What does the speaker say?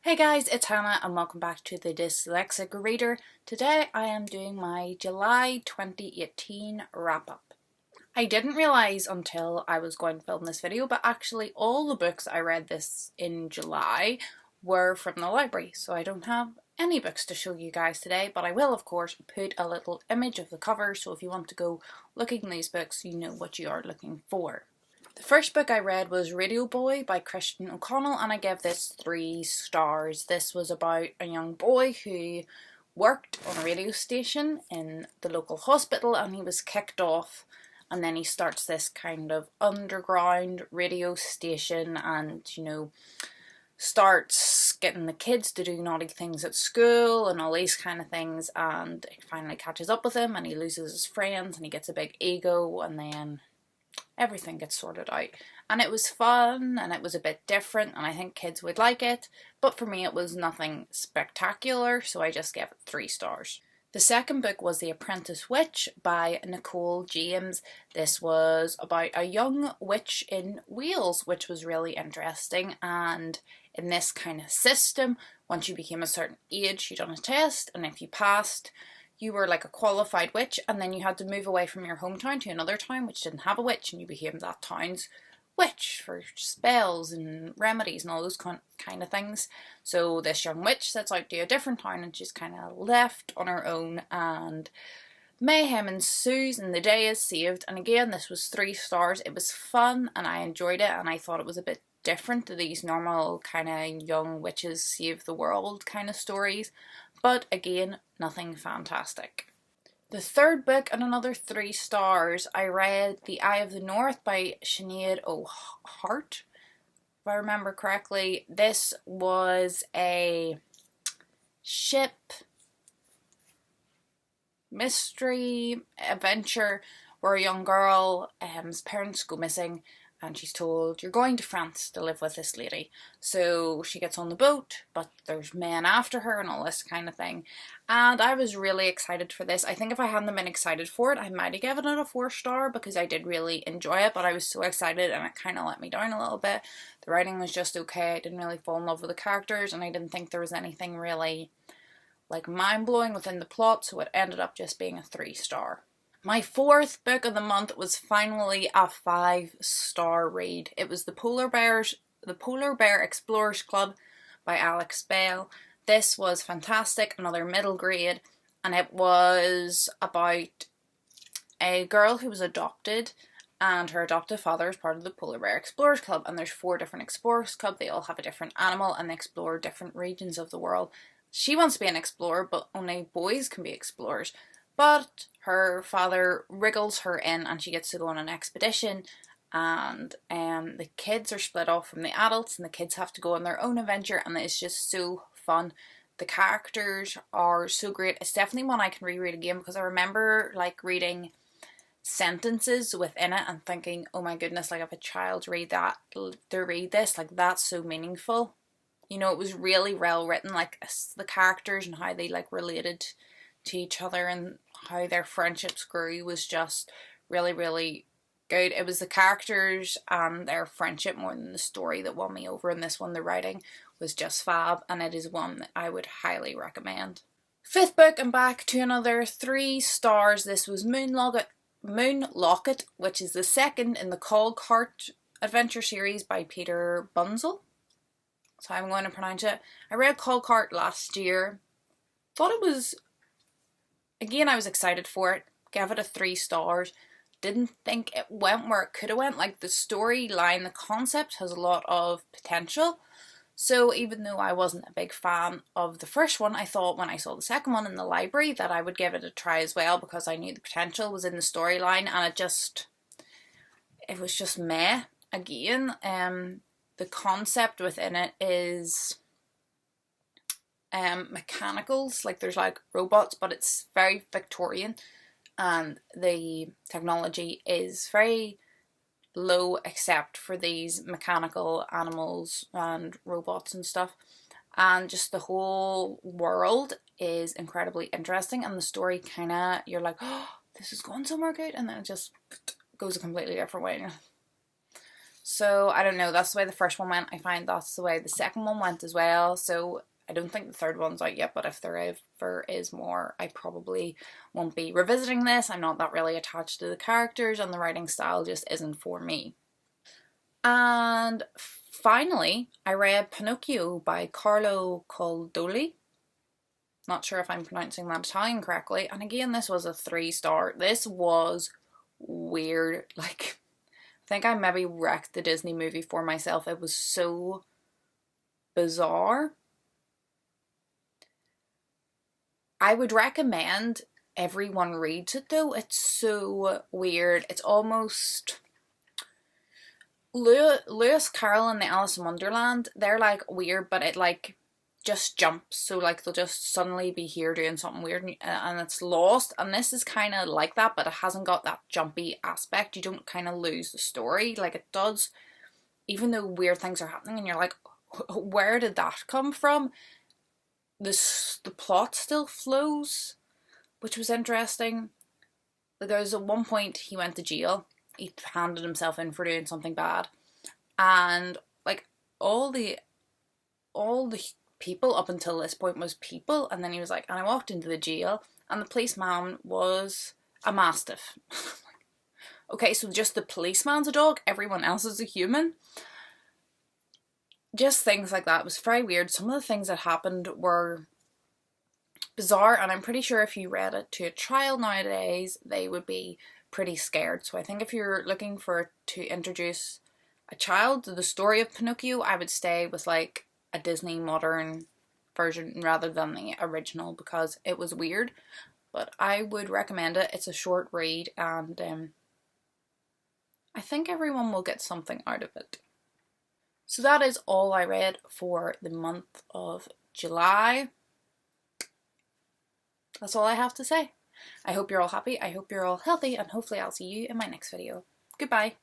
Hey guys, it's Hannah and welcome back to the Dyslexic Reader. Today I am doing my July 2018 wrap up. I didn't realise until I was going to film this video, but actually all the books I read this in July were from the library, so I don't have any books to show you guys today, but I will of course put a little image of the cover, so if you want to go looking at these books you know what you are looking for. The first book I read was Radio Boy by Christian O'Connell and I gave this 3 stars. This was about a young boy who worked on a radio station in the local hospital and he was kicked off, and then he starts this kind of underground radio station and, starts getting the kids to do naughty things at school and all these kind of things, and it finally catches up with him and he loses his friends and he gets a big ego, and then everything gets sorted out. And it was fun and it was a bit different and I think kids would like it, but for me it was nothing spectacular, so I just gave it 3 stars. The second book was The Apprentice Witch by Nicole James. This was about a young witch in Wales, which was really interesting, and in this kind of system, once you became a certain age you done a test, and if you passed you were like a qualified witch, and then you had to move away from your hometown to another town which didn't have a witch, and you became that town's witch for spells and remedies and all those kind of things. So this young witch sets out to a different town and she's kind of left on her own, and mayhem ensues and the day is saved. And again, this was 3 stars. It was fun and I enjoyed it, and I thought it was a bit different to these normal kind of young witches save the world kind of stories, but again, nothing fantastic. The third book, and another 3 stars, I read The Eye of the North by Sinead O'Hart, if I remember correctly. This was a ship mystery adventure where a young girl's parents go missing and she's told, you're going to France to live with this lady. So she gets on the boat, but there's men after her and all this kind of thing. And I was really excited for this. I think if I hadn't been excited for it, I might have given it a 4 star because I did really enjoy it, but I was so excited and it kind of let me down a little bit. The writing was just okay. I didn't really fall in love with the characters and I didn't think there was anything really like mind-blowing within the plot, so it ended up just being a 3 star. My 4th book of the month was finally a 5-star read. It was The Polar Bear Explorers Club by Alex Bell. This was fantastic, another middle grade, and it was about a girl who was adopted, and her adoptive father is part of the Polar Bear Explorers Club, and there's 4 different Explorers Club. They all have a different animal and they explore different regions of the world. She wants to be an explorer, but only boys can be explorers. But her father wriggles her in and she gets to go on an expedition, and the kids are split off from the adults and the kids have to go on their own adventure, and it's just so fun. The characters are so great. It's definitely one I can reread again because I remember like reading sentences within it and thinking, oh my goodness, like if a child read this, like that's so meaningful. You know, it was really well written, like the characters and how they like related to each other and how their friendships grew was just really, really good. It was the characters and their friendship more than the story that won me over, and this one, the writing was just fab, and it is one that I would highly recommend. 5th book, and back to another 3 stars. This was Moonlock, which is the 2nd in the Callcart adventure series by Peter Bunzel. So I'm going to pronounce it. I read Callcart last year. Thought it was, again, I was excited for it. Gave it a 3 stars. Didn't think it went where it could have went. Like the storyline, the concept has a lot of potential. So even though I wasn't a big fan of the first one, I thought when I saw the second one in the library that I would give it a try as well because I knew the potential was in the storyline, and it was just meh again. The concept within it is mechanicals, like there's like robots, but it's very Victorian and the technology is very low except for these mechanical animals and robots and stuff, and just the whole world is incredibly interesting, and the story kind of, you're like, oh, this is going somewhere good, and then it just goes a completely different way. So I don't know, that's the way the first one went. I find that's the way the second one went as well. So I don't think the third one's out yet, but if there ever is more, I probably won't be revisiting this. I'm not that really attached to the characters, and the writing style just isn't for me. And finally, I read Pinocchio by Carlo Coldoli. Not sure if I'm pronouncing that Italian correctly. And again, this was a 3-star. This was weird. Like, I think I maybe wrecked the Disney movie for myself. It was so bizarre. I would recommend everyone reads it though. It's so weird. It's almost Lewis Carroll and the Alice in Wonderland. They're like weird, but it like just jumps. So like they'll just suddenly be here doing something weird and it's lost. And this is kind of like that, but it hasn't got that jumpy aspect. You don't kind of lose the story like it does, even though weird things are happening and you're like, where did that come from? The plot still flows, which was interesting. There was at one point he went to jail. He handed himself in for doing something bad, and like all the people up until this point was people, and then he was like, and I walked into the jail, and the policeman was a mastiff. Okay, so just the policeman's a dog, everyone else is a human. Just things like that. It was very weird. Some of the things that happened were bizarre, and I'm pretty sure if you read it to a child nowadays, they would be pretty scared. So I think if you're looking to introduce a child to the story of Pinocchio, I would stay with like a Disney modern version rather than the original, because it was weird. But I would recommend it. It's a short read, and I think everyone will get something out of it. So that is all I read for the month of July. That's all I have to say. I hope you're all happy, I hope you're all healthy, and hopefully I'll see you in my next video. Goodbye.